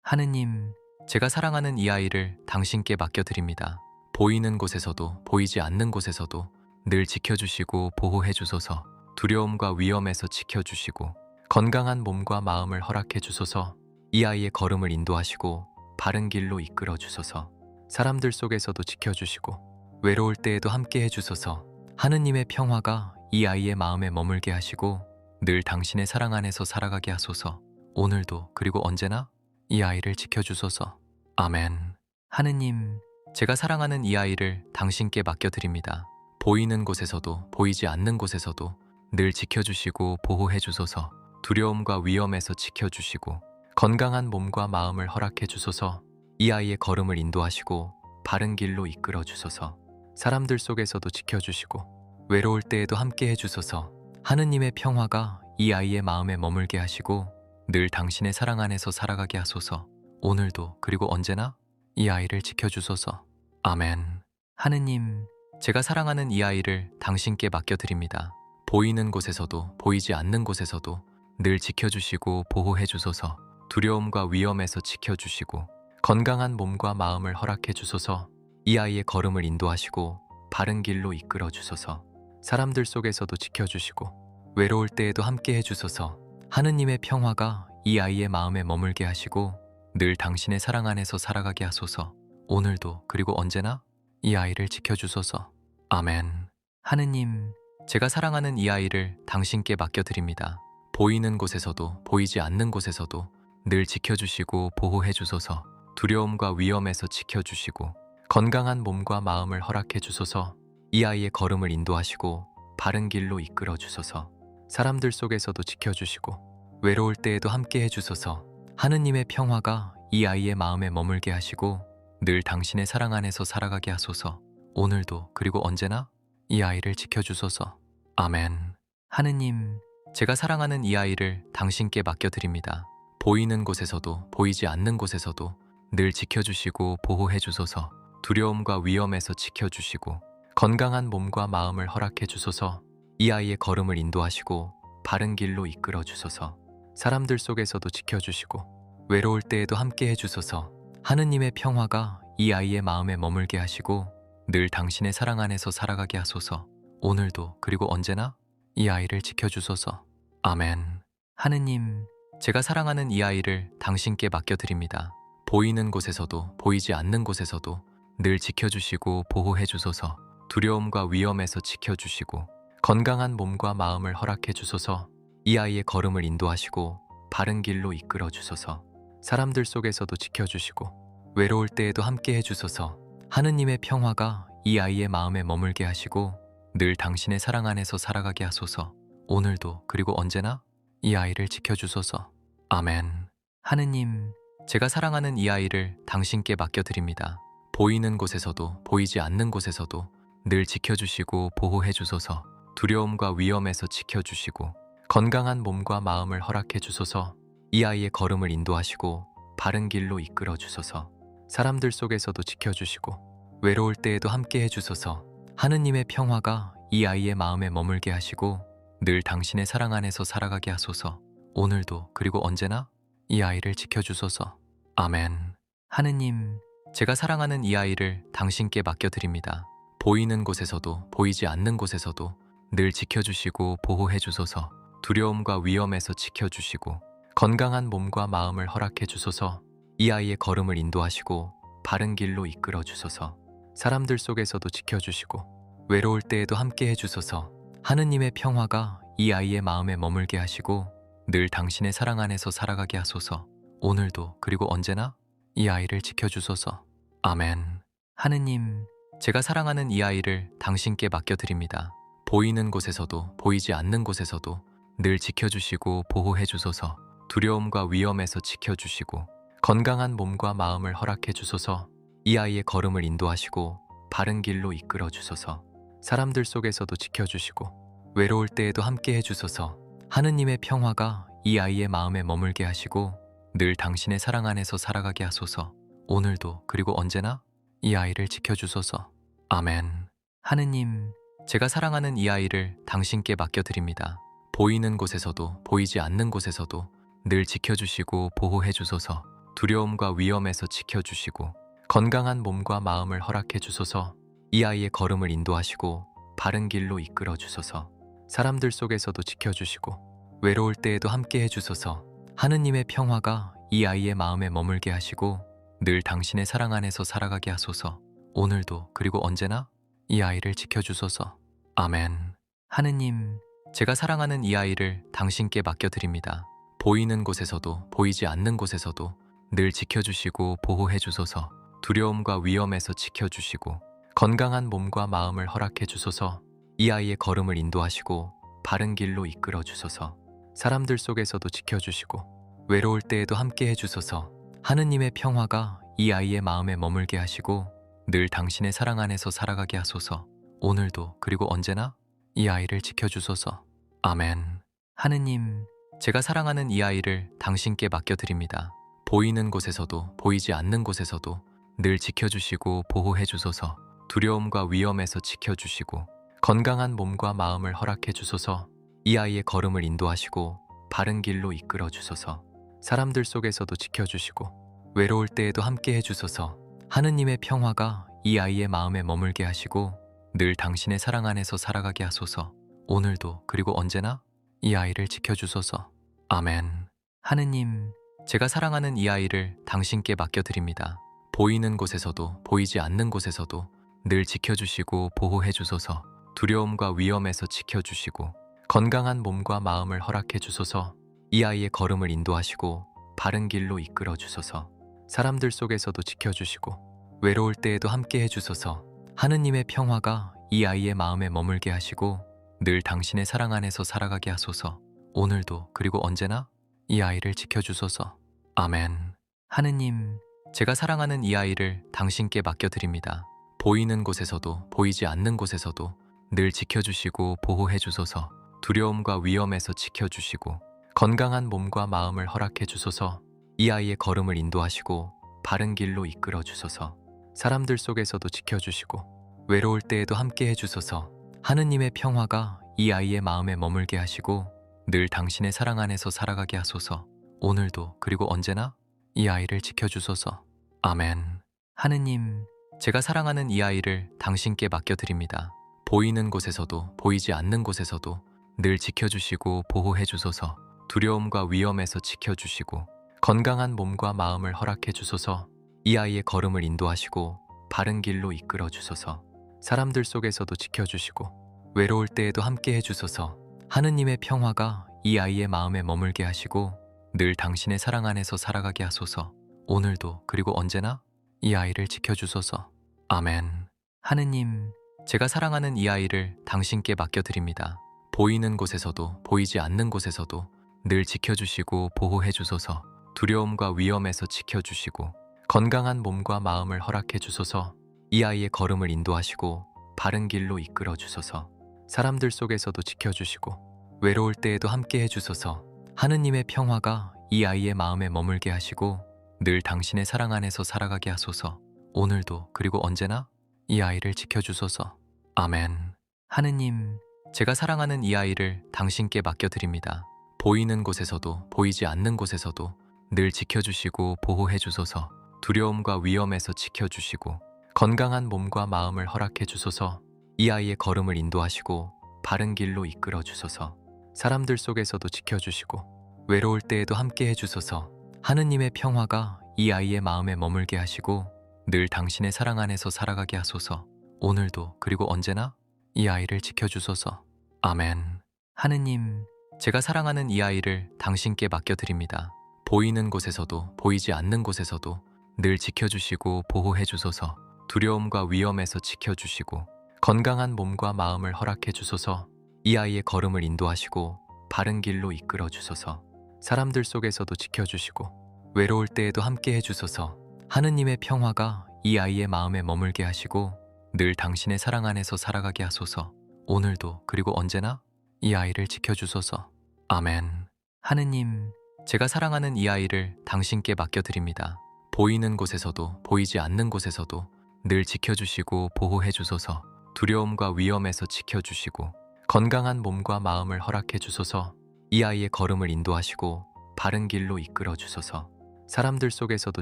하느님, 제가 사랑하는 이 아이를 당신께 맡겨드립니다. 보이는 곳에서도 보이지 않는 곳에서도 늘 지켜주시고 보호해 주소서. 두려움과 위험에서 지켜주시고 건강한 몸과 마음을 허락해 주소서. 이 아이의 걸음을 인도하시고 바른 길로 이끌어 주소서. 사람들 속에서도 지켜주시고 외로울 때에도 함께 해주소서. 하느님의 평화가 이 아이의 마음에 머물게 하시고 늘 당신의 사랑 안에서 살아가게 하소서. 오늘도 그리고 언제나 이 아이를 지켜주소서. 아멘. 하느님, 제가 사랑하는 이 아이를 당신께 맡겨드립니다. 보이는 곳에서도 보이지 않는 곳에서도 늘 지켜주시고 보호해 주소서. 두려움과 위험에서 지켜주시고 건강한 몸과 마음을 허락해 주소서. 이 아이의 걸음을 인도하시고 바른 길로 이끌어 주소서. 사람들 속에서도 지켜주시고 외로울 때에도 함께 해주소서. 하느님의 평화가 이 아이의 마음에 머물게 하시고 늘 당신의 사랑 안에서 살아가게 하소서. 오늘도 그리고 언제나 이 아이를 지켜주소서. 아멘. 하느님, 제가 사랑하는 이 아이를 당신께 맡겨드립니다. 보이는 곳에서도 보이지 않는 곳에서도 늘 지켜주시고 보호해 주소서. 두려움과 위험에서 지켜주시고 건강한 몸과 마음을 허락해 주소서. 이 아이의 걸음을 인도하시고 바른 길로 이끌어 주소서. 사람들 속에서도 지켜주시고 외로울 때에도 함께 해주소서. 하느님의 평화가 이 아이의 마음에 머물게 하시고 늘 당신의 사랑 안에서 살아가게 하소서. 오늘도 그리고 언제나 이 아이를 지켜주소서. 아멘. 하느님, 제가 사랑하는 이 아이를 당신께 맡겨드립니다. 보이는 곳에서도 보이지 않는 곳에서도 늘 지켜주시고 보호해 주소서. 두려움과 위험에서 지켜주시고 건강한 몸과 마음을 허락해 주소서. 이 아이의 걸음을 인도하시고 바른 길로 이끌어 주소서. 사람들 속에서도 지켜주시고 외로울 때에도 함께 해주소서. 하느님의 평화가 이 아이의 마음에 머물게 하시고 늘 당신의 사랑 안에서 살아가게 하소서. 오늘도 그리고 언제나 이 아이를 지켜주소서. 아멘. 하느님, 제가 사랑하는 이 아이를 당신께 맡겨드립니다. 보이는 곳에서도 보이지 않는 곳에서도 늘 지켜주시고 보호해 주소서. 두려움과 위험에서 지켜주시고 건강한 몸과 마음을 허락해 주소서. 이 아이의 걸음을 인도하시고 바른 길로 이끌어 주소서. 사람들 속에서도 지켜주시고 외로울 때에도 함께 해주소서. 하느님의 평화가 이 아이의 마음에 머물게 하시고 늘 당신의 사랑 안에서 살아가게 하소서. 오늘도 그리고 언제나 이 아이를 지켜주소서. 아멘. 하느님, 제가 사랑하는 이 아이를 당신께 맡겨드립니다. 보이는 곳에서도 보이지 않는 곳에서도 늘 지켜주시고 보호해 주소서. 두려움과 위험에서 지켜주시고 건강한 몸과 마음을 허락해 주소서. 이 아이의 걸음을 인도하시고 바른 길로 이끌어 주소서. 사람들 속에서도 지켜주시고 외로울 때에도 함께 해주소서. 하느님의 평화가 이 아이의 마음에 머물게 하시고 늘 당신의 사랑 안에서 살아가게 하소서. 오늘도 그리고 언제나 이 아이를 지켜주소서. 아멘. 하느님, 제가 사랑하는 이 아이를 당신께 맡겨드립니다. 보이는 곳에서도 보이지 않는 곳에서도 늘 지켜주시고 보호해 주소서. 두려움과 위험에서 지켜주시고 건강한 몸과 마음을 허락해 주소서. 이 아이의 걸음을 인도하시고 바른 길로 이끌어 주소서. 사람들 속에서도 지켜주시고 외로울 때에도 함께 해주소서. 하느님의 평화가 이 아이의 마음에 머물게 하시고 늘 당신의 사랑 안에서 살아가게 하소서. 오늘도 그리고 언제나 이 아이를 지켜주소서. 아멘. 하느님, 제가 사랑하는 이 아이를 당신께 맡겨드립니다. 보이는 곳에서도 보이지 않는 곳에서도 늘 지켜주시고 보호해 주소서. 두려움과 위험에서 지켜주시고 건강한 몸과 마음을 허락해 주소서. 이 아이의 걸음을 인도하시고 바른 길로 이끌어 주소서. 사람들 속에서도 지켜주시고 외로울 때에도 함께 해주소서. 하느님의 평화가 이 아이의 마음에 머물게 하시고 늘 당신의 사랑 안에서 살아가게 하소서. 오늘도 그리고 언제나 이 아이를 지켜주소서. 아멘. 하느님, 제가 사랑하는 이 아이를 당신께 맡겨드립니다. 보이는 곳에서도 보이지 않는 곳에서도 늘 지켜주시고 보호해 주소서. 두려움과 위험에서 지켜주시고 건강한 몸과 마음을 허락해 주소서. 이 아이의 걸음을 인도하시고 바른 길로 이끌어 주소서. 사람들 속에서도 지켜주시고 외로울 때에도 함께 해주소서. 하느님의 평화가 이 아이의 마음에 머물게 하시고 늘 당신의 사랑 안에서 살아가게 하소서. 오늘도 그리고 언제나 이 아이를 지켜주소서. 아멘. 하느님, 제가 사랑하는 이 아이를 당신께 맡겨드립니다. 보이는 곳에서도 보이지 않는 곳에서도 늘 지켜주시고 보호해 주소서. 두려움과 위험에서 지켜주시고 건강한 몸과 마음을 허락해 주소서. 이 아이의 걸음을 인도하시고 바른 길로 이끌어 주소서. 사람들 속에서도 지켜주시고 외로울 때에도 함께 해주소서. 하느님의 평화가 이 아이의 마음에 머물게 하시고 늘 당신의 사랑 안에서 살아가게 하소서. 오늘도 그리고 언제나 이 아이를 지켜주소서. 아멘. 하느님, 제가 사랑하는 이 아이를 당신께 맡겨드립니다. 보이는 곳에서도 보이지 않는 곳에서도 늘 지켜주시고 보호해 주소서. 두려움과 위험에서 지켜주시고 건강한 몸과 마음을 허락해 주소서. 이 아이의 걸음을 인도하시고 바른 길로 이끌어 주소서. 사람들 속에서도 지켜주시고 외로울 때에도 함께 해주소서. 하느님의 평화가 이 아이의 마음에 머물게 하시고 늘 당신의 사랑 안에서 살아가게 하소서. 오늘도 그리고 언제나 이 아이를 지켜주소서. 아멘. 하느님, 제가 사랑하는 이 아이를 당신께 맡겨드립니다. 보이는 곳에서도 보이지 않는 곳에서도 늘 지켜주시고 보호해 주소서. 두려움과 위험에서 지켜주시고 건강한 몸과 마음을 허락해 주소서. 이 아이의 걸음을 인도하시고 바른 길로 이끌어 주소서. 사람들 속에서도 지켜주시고 외로울 때에도 함께 해주소서. 하느님의 평화가 이 아이의 마음에 머물게 하시고 늘 당신의 사랑 안에서 살아가게 하소서. 오늘도 그리고 언제나 이 아이를 지켜주소서. 아멘. 하느님, 제가 사랑하는 이 아이를 당신께 맡겨드립니다. 보이는 곳에서도 보이지 않는 곳에서도 늘 지켜주시고 보호해 주소서. 두려움과 위험에서 지켜주시고 건강한 몸과 마음을 허락해 주소서. 이 아이의 걸음을 인도하시고 바른 길로 이끌어 주소서. 사람들 속에서도 지켜주시고 외로울 때에도 함께 해주소서. 하느님의 평화가 이 아이의 마음에 머물게 하시고 늘 당신의 사랑 안에서 살아가게 하소서. 오늘도 그리고 언제나 이 아이를 지켜주소서. 아멘. 하느님, 제가 사랑하는 이 아이를 당신께 맡겨드립니다. 보이는 곳에서도 보이지 않는 곳에서도 늘 지켜주시고 보호해 주소서. 두려움과 위험에서 지켜주시고 건강한 몸과 마음을 허락해 주소서. 이 아이의 걸음을 인도하시고 바른 길로 이끌어 주소서. 사람들 속에서도 지켜주시고 외로울 때에도 함께 해주소서. 하느님의 평화가 이 아이의 마음에 머물게 하시고 늘 당신의 사랑 안에서 살아가게 하소서. 오늘도 그리고 언제나 이 아이를 지켜주소서. 아멘. 하느님, 제가 사랑하는 이 아이를 당신께 맡겨드립니다. 보이는 곳에서도 보이지 않는 곳에서도 늘 지켜주시고 보호해 주소서. 두려움과 위험에서 지켜주시고 건강한 몸과 마음을 허락해 주소서. 이 아이의 걸음을 인도하시고 바른 길로 이끌어 주소서. 사람들 속에서도 지켜주시고 외로울 때에도 함께 해주소서. 하느님의 평화가 이 아이의 마음에 머물게 하시고 늘 당신의 사랑 안에서 살아가게 하소서. 오늘도 그리고 언제나 이 아이를 지켜주소서. 아멘. 하느님, 제가 사랑하는 이 아이를 당신께 맡겨드립니다. 보이는 곳에서도 보이지 않는 곳에서도 늘 지켜주시고 보호해 주소서. 두려움과 위험에서 지켜주시고 건강한 몸과 마음을 허락해 주소서. 이 아이의 걸음을 인도하시고 바른 길로 이끌어 주소서. 사람들 속에서도 지켜주시고 외로울 때에도 함께 해주소서. 하느님의 평화가 이 아이의 마음에 머물게 하시고 늘 당신의 사랑 안에서 살아가게 하소서. 오늘도 그리고 언제나 이 아이를 지켜주소서. 아멘. 하느님, 제가 사랑하는 이 아이를 당신께 맡겨드립니다. 보이는 곳에서도 보이지 않는 곳에서도 늘 지켜주시고 보호해 주소서. 두려움과 위험에서 지켜주시고 건강한 몸과 마음을 허락해 주소서. 이 아이의 걸음을 인도하시고 바른 길로 이끌어 주소서. 사람들 속에서도 지켜주시고 외로울 때에도 함께 해주소서. 하느님의 평화가 이 아이의 마음에 머물게 하시고 늘 당신의 사랑 안에서 살아가게 하소서. 오늘도 그리고 언제나 이 아이를 지켜주소서. 아멘. 하느님, 제가 사랑하는 이 아이를 당신께 맡겨드립니다. 보이는 곳에서도 보이지 않는 곳에서도 늘 지켜주시고 보호해 주소서. 두려움과 위험에서 지켜주시고 건강한 몸과 마음을 허락해 주소서. 이 아이의 걸음을 인도하시고 바른 길로 이끌어 주소서. 사람들 속에서도 지켜주시고 외로울 때에도 함께 해주소서. 하느님의 평화가 이 아이의 마음에 머물게 하시고 늘 당신의 사랑 안에서 살아가게 하소서. 오늘도 그리고 언제나 이 아이를 지켜주소서. 아멘. 하느님, 제가 사랑하는 이 아이를 당신께 맡겨드립니다. 보이는 곳에서도 보이지 않는 곳에서도 늘 지켜주시고 보호해 주소서. 두려움과 위험에서 지켜주시고 건강한 몸과 마음을 허락해 주소서. 이 아이의 걸음을 인도하시고 바른 길로 이끌어 주소서. 사람들 속에서도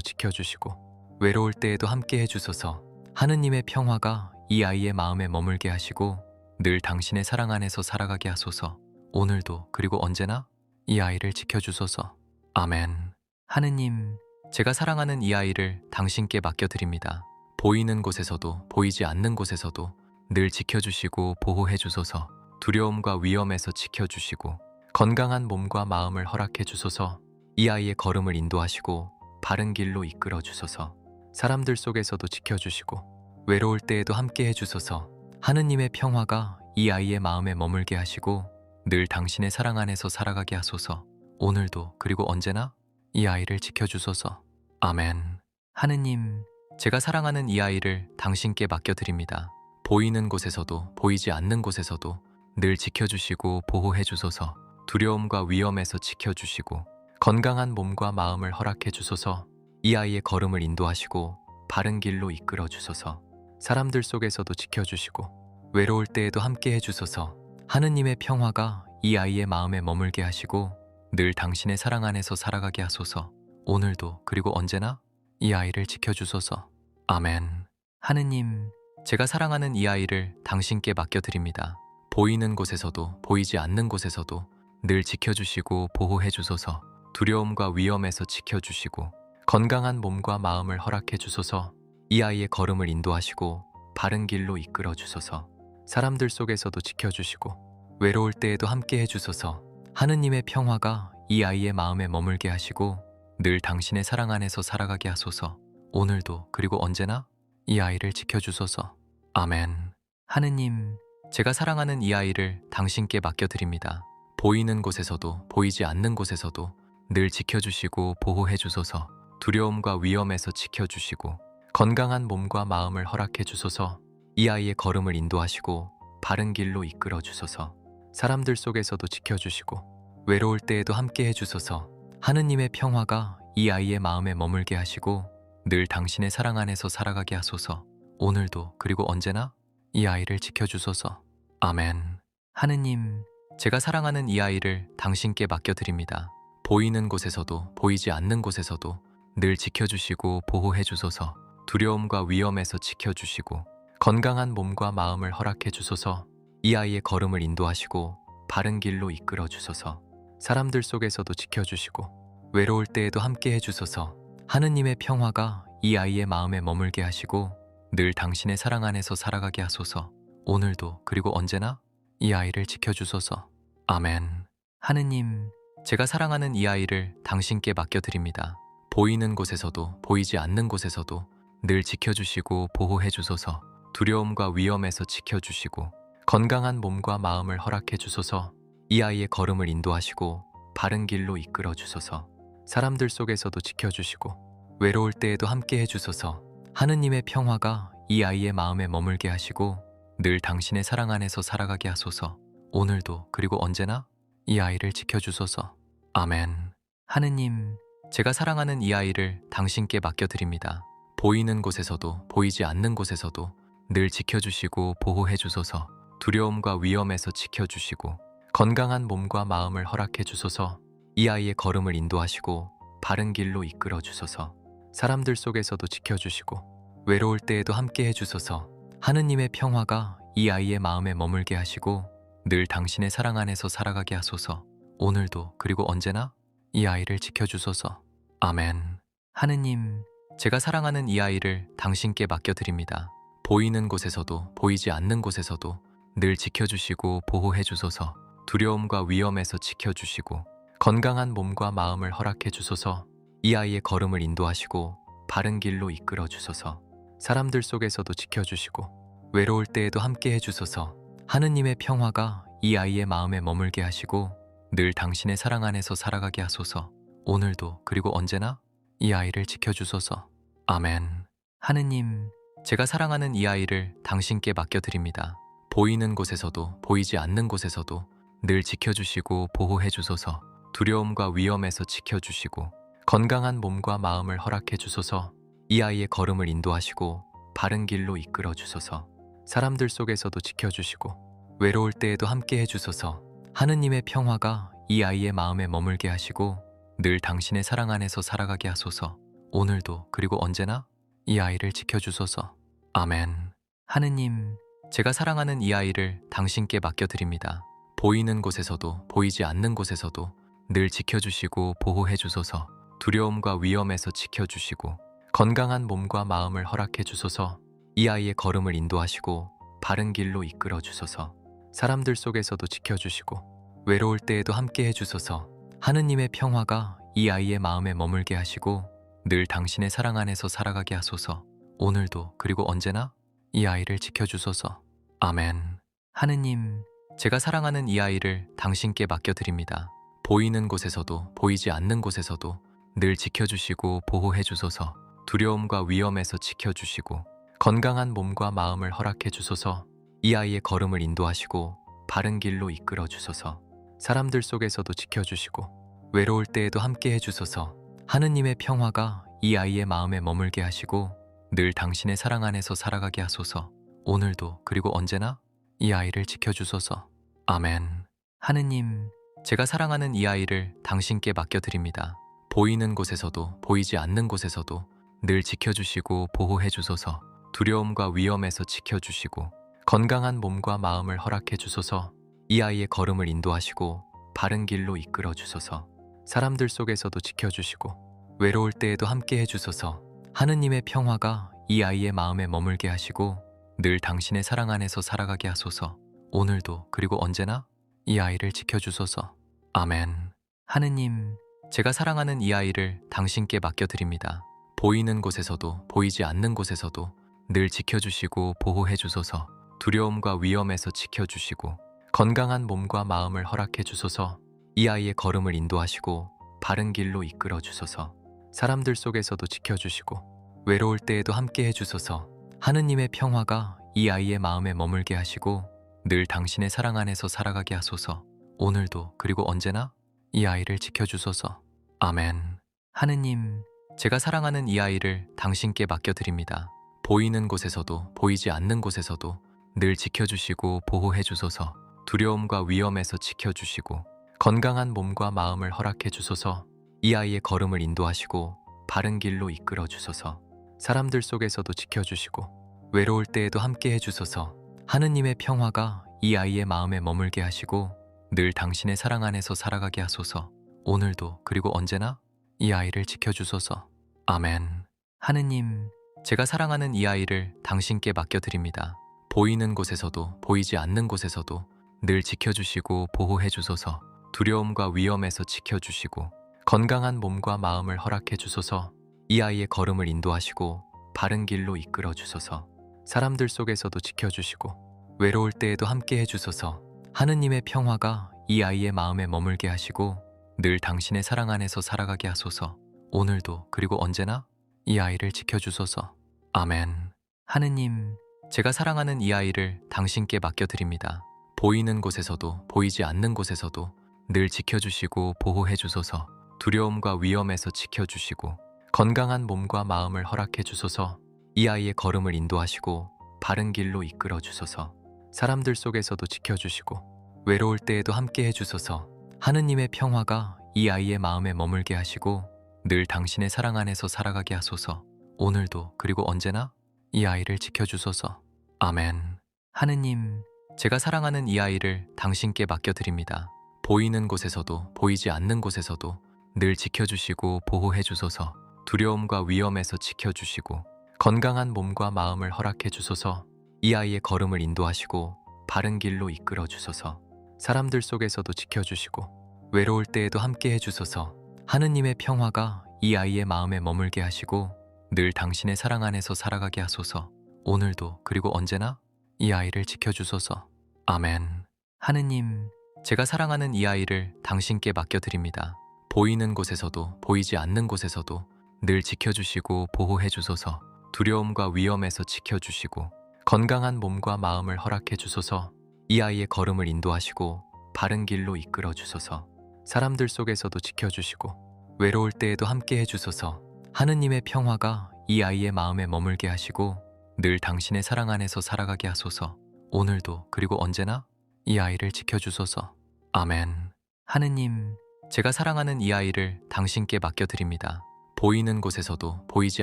지켜주시고 외로울 때에도 함께 해주소서. 하느님의 평화가 이 아이의 마음에 머물게 하시고 늘 당신의 사랑 안에서 살아가게 하소서. 오늘도 그리고 언제나 이 아이를 지켜주소서. 아멘. 하느님, 제가 사랑하는 이 아이를 당신께 맡겨드립니다. 보이는 곳에서도 보이지 않는 곳에서도 늘 지켜주시고 보호해 주소서. 두려움과 위험에서 지켜주시고 건강한 몸과 마음을 허락해 주소서. 이 아이의 걸음을 인도하시고 바른 길로 이끌어 주소서. 사람들 속에서도 지켜주시고 외로울 때에도 함께 해주소서. 하느님의 평화가 이 아이의 마음에 머물게 하시고 늘 당신의 사랑 안에서 살아가게 하소서. 오늘도 그리고 언제나 이 아이를 지켜주소서. 아멘. 하느님, 제가 사랑하는 이 아이를 당신께 맡겨드립니다. 보이는 곳에서도 보이지 않는 곳에서도 늘 지켜주시고 보호해 주소서. 두려움과 위험에서 지켜주시고 건강한 몸과 마음을 허락해 주소서. 이 아이의 걸음을 인도하시고 바른 길로 이끌어 주소서. 사람들 속에서도 지켜주시고 외로울 때에도 함께 해주소서. 하느님의 평화가 이 아이의 마음에 머물게 하시고 늘 당신의 사랑 안에서 살아가게 하소서. 오늘도 그리고 언제나 이 아이를 지켜주소서. 아멘. 하느님, 제가 사랑하는 이 아이를 당신께 맡겨드립니다. 보이는 곳에서도 보이지 않는 곳에서도 늘 지켜주시고 보호해 주소서. 두려움과 위험에서 지켜주시고 건강한 몸과 마음을 허락해 주소서. 이 아이의 걸음을 인도하시고 바른 길로 이끌어 주소서. 사람들 속에서도 지켜주시고 외로울 때에도 함께 해주소서. 하느님의 평화가 이 아이의 마음에 머물게 하시고 늘 당신의 사랑 안에서 살아가게 하소서. 오늘도 그리고 언제나 이 아이를 지켜주소서. 아멘. 하느님, 제가 사랑하는 이 아이를 당신께 맡겨드립니다. 보이는 곳에서도 보이지 않는 곳에서도 늘 지켜주시고 보호해 주소서. 두려움과 위험에서 지켜주시고 건강한 몸과 마음을 허락해 주소서. 이 아이의 걸음을 인도하시고 바른 길로 이끌어 주소서. 사람들 속에서도 지켜주시고 외로울 때에도 함께 해주소서. 하느님의 평화가 이 아이의 마음에 머물게 하시고 늘 당신의 사랑 안에서 살아가게 하소서. 오늘도 그리고 언제나 이 아이를 지켜주소서. 아멘. 하느님, 제가 사랑하는 이 아이를 당신께 맡겨드립니다. 보이는 곳에서도 보이지 않는 곳에서도 늘 지켜주시고 보호해 주소서. 두려움과 위험에서 지켜주시고 건강한 몸과 마음을 허락해 주소서. 이 아이의 걸음을 인도하시고 바른 길로 이끌어 주소서. 사람들 속에서도 지켜주시고 외로울 때에도 함께 해주소서. 하느님의 평화가 이 아이의 마음에 머물게 하시고 늘 당신의 사랑 안에서 살아가게 하소서. 오늘도 그리고 언제나 이 아이를 지켜주소서. 아멘. 하느님, 제가 사랑하는 이 아이를 당신께 맡겨드립니다. 보이는 곳에서도 보이지 않는 곳에서도 늘 지켜주시고 보호해 주소서. 두려움과 위험에서 지켜주시고 건강한 몸과 마음을 허락해 주소서. 이 아이의 걸음을 인도하시고 바른 길로 이끌어 주소서. 사람들 속에서도 지켜주시고 외로울 때에도 함께 해주소서. 하느님의 평화가 이 아이의 마음에 머물게 하시고 늘 당신의 사랑 안에서 살아가게 하소서. 오늘도 그리고 언제나 이 아이를 지켜주소서. 아멘. 하느님, 제가 사랑하는 이 아이를 당신께 맡겨드립니다. 보이는 곳에서도 보이지 않는 곳에서도 늘 지켜주시고 보호해 주소서. 두려움과 위험에서 지켜주시고 건강한 몸과 마음을 허락해 주소서. 이 아이의 걸음을 인도하시고 바른 길로 이끌어 주소서. 사람들 속에서도 지켜주시고 외로울 때에도 함께 해주소서. 하느님의 평화가 이 아이의 마음에 머물게 하시고 늘 당신의 사랑 안에서 살아가게 하소서. 오늘도 그리고 언제나 이 아이를 지켜주소서. 아멘. 하느님, 제가 사랑하는 이 아이를 당신께 맡겨드립니다. 보이는 곳에서도 보이지 않는 곳에서도 늘 지켜주시고 보호해 주소서. 두려움과 위험에서 지켜주시고 건강한 몸과 마음을 허락해 주소서. 이 아이의 걸음을 인도하시고 바른 길로 이끌어 주소서. 사람들 속에서도 지켜주시고 외로울 때에도 함께 해주소서. 하느님의 평화가 이 아이의 마음에 머물게 하시고 늘 당신의 사랑 안에서 살아가게 하소서. 오늘도 그리고 언제나 이 아이를 지켜주소서. 아멘. 하느님, 제가 사랑하는 이 아이를 당신께 맡겨드립니다. 보이는 곳에서도 보이지 않는 곳에서도 늘 지켜주시고 보호해 주소서. 두려움과 위험에서 지켜주시고 건강한 몸과 마음을 허락해 주소서. 이 아이의 걸음을 인도하시고 바른 길로 이끌어 주소서. 사람들 속에서도 지켜주시고 외로울 때에도 함께 해주소서. 하느님의 평화가 이 아이의 마음에 머물게 하시고 늘 당신의 사랑 안에서 살아가게 하소서. 오늘도 그리고 언제나 이 아이를 지켜주소서. 아멘. 하느님, 제가 사랑하는 이 아이를 당신께 맡겨드립니다. 보이는 곳에서도 보이지 않는 곳에서도 늘 지켜주시고 보호해 주소서. 두려움과 위험에서 지켜주시고 건강한 몸과 마음을 허락해 주소서. 이 아이의 걸음을 인도하시고 바른 길로 이끌어 주소서. 사람들 속에서도 지켜주시고 외로울 때에도 함께 해주소서. 하느님의 평화가 이 아이의 마음에 머물게 하시고 늘 당신의 사랑 안에서 살아가게 하소서. 오늘도 그리고 언제나 이 아이를 지켜주소서. 아멘. 하느님, 제가 사랑하는 이 아이를 당신께 맡겨드립니다. 보이는 곳에서도 보이지 않는 곳에서도 늘 지켜주시고 보호해 주소서. 두려움과 위험에서 지켜주시고 건강한 몸과 마음을 허락해 주소서. 이 아이의 걸음을 인도하시고 바른 길로 이끌어 주소서. 사람들 속에서도 지켜주시고 외로울 때에도 함께 해주소서. 하느님의 평화가 이 아이의 마음에 머물게 하시고 늘 당신의 사랑 안에서 살아가게 하소서. 오늘도 그리고 언제나 이 아이를 지켜주소서. 아멘. 하느님, 제가 사랑하는 이 아이를 당신께 맡겨드립니다. 보이는 곳에서도 보이지 않는 곳에서도 늘 지켜주시고 보호해 주소서. 두려움과 위험에서 지켜주시고 건강한 몸과 마음을 허락해 주소서. 이 아이의 걸음을 인도하시고 바른 길로 이끌어 주소서. 사람들 속에서도 지켜주시고 외로울 때에도 함께 해주소서. 하느님의 평화가 이 아이의 마음에 머물게 하시고 늘 당신의 사랑 안에서 살아가게 하소서. 오늘도 그리고 언제나 이 아이를 지켜주소서. 아멘. 하느님, 제가 사랑하는 이 아이를 당신께 맡겨드립니다. 보이는 곳에서도 보이지 않는 곳에서도 늘 지켜주시고 보호해 주소서. 두려움과 위험에서 지켜주시고 건강한 몸과 마음을 허락해 주소서. 이 아이의 걸음을 인도하시고 바른 길로 이끌어 주소서. 사람들 속에서도 지켜주시고 외로울 때에도 함께 해주소서. 하느님의 평화가 이 아이의 마음에 머물게 하시고 늘 당신의 사랑 안에서 살아가게 하소서. 오늘도 그리고 언제나 이 아이를 지켜주소서. 아멘. 하느님, 제가 사랑하는 이 아이를 당신께 맡겨드립니다. 보이는 곳에서도 보이지 않는 곳에서도 늘 지켜주시고 보호해 주소서. 두려움과 위험에서 지켜주시고 건강한 몸과 마음을 허락해 주소서. 이 아이의 걸음을 인도하시고 바른 길로 이끌어 주소서. 사람들 속에서도 지켜주시고 외로울 때에도 함께 해주소서. 하느님의 평화가 이 아이의 마음에 머물게 하시고 늘 당신의 사랑 안에서 살아가게 하소서. 오늘도 그리고 언제나 이 아이를 지켜주소서. 아멘. 하느님, 제가 사랑하는 이 아이를 당신께 맡겨드립니다. 보이는 곳에서도 보이지 않는 곳에서도 늘 지켜주시고 보호해 주소서. 두려움과 위험에서 지켜주시고 건강한 몸과 마음을 허락해 주소서. 이 아이의 걸음을 인도하시고 바른 길로 이끌어 주소서. 사람들 속에서도 지켜주시고 외로울 때에도 함께 해주소서. 하느님의 평화가 이 아이의 마음에 머물게 하시고 늘 당신의 사랑 안에서 살아가게 하소서. 오늘도 그리고 언제나 이 아이를 지켜주소서. 아멘. 하느님, 제가 사랑하는 이 아이를 당신께 맡겨드립니다. 보이는 곳에서도 보이지 않는 곳에서도 늘 지켜주시고 보호해 주소서. 두려움과 위험에서 지켜주시고 건강한 몸과 마음을 허락해 주소서. 이 아이의 걸음을 인도하시고 바른 길로 이끌어 주소서. 사람들 속에서도 지켜주시고 외로울 때에도 함께 해주소서. 하느님의 평화가 이 아이의 마음에 머물게 하시고 늘 당신의 사랑 안에서 살아가게 하소서. 오늘도 그리고 언제나 이 아이를 지켜주소서. 아멘. 하느님, 제가 사랑하는 이 아이를 당신께 맡겨드립니다. 보이는 곳에서도 보이지 않는 곳에서도 늘 지켜주시고 보호해 주소서. 두려움과 위험에서 지켜주시고 건강한 몸과 마음을 허락해 주소서. 이 아이의 걸음을 인도하시고 바른 길로 이끌어 주소서. 사람들 속에서도 지켜주시고 외로울 때에도 함께 해주소서. 하느님의 평화가 이 아이의 마음에 머물게 하시고 늘 당신의 사랑 안에서 살아가게 하소서. 오늘도 그리고 언제나 이 아이를 지켜주소서. 아멘. 하느님, 제가 사랑하는 이 아이를 당신께 맡겨드립니다. 보이는 곳에서도 보이지 않는 곳에서도 늘 지켜주시고 보호해 주소서. 두려움과 위험에서 지켜주시고 건강한 몸과 마음을 허락해 주소서. 이 아이의 걸음을 인도하시고 바른 길로 이끌어 주소서. 사람들 속에서도 지켜주시고 외로울 때에도 함께 해주소서. 하느님의 평화가 이 아이의 마음에 머물게 하시고 늘 당신의 사랑 안에서 살아가게 하소서. 오늘도 그리고 언제나 이 아이를 지켜주소서. 아멘. 하느님, 제가 사랑하는 이 아이를 당신께 맡겨드립니다. 보이는 곳에서도 보이지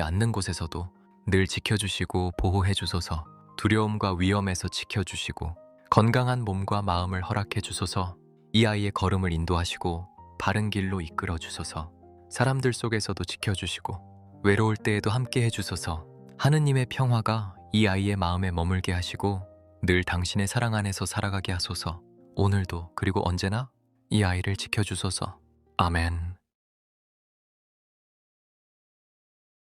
않는 곳에서도 늘 지켜주시고 보호해 주소서. 두려움과 위험에서 지켜주시고 건강한 몸과 마음을 허락해 주소서. 이 아이의 걸음을 인도하시고 바른 길로 이끌어 주소서. 사람들 속에서도 지켜주시고 외로울 때에도 함께 해주소서. 하느님의 평화가 이 아이의 마음에 머물게 하시고 늘 당신의 사랑 안에서 살아가게 하소서. 오늘도 그리고 언제나 이 아이를 지켜주소서. 아멘.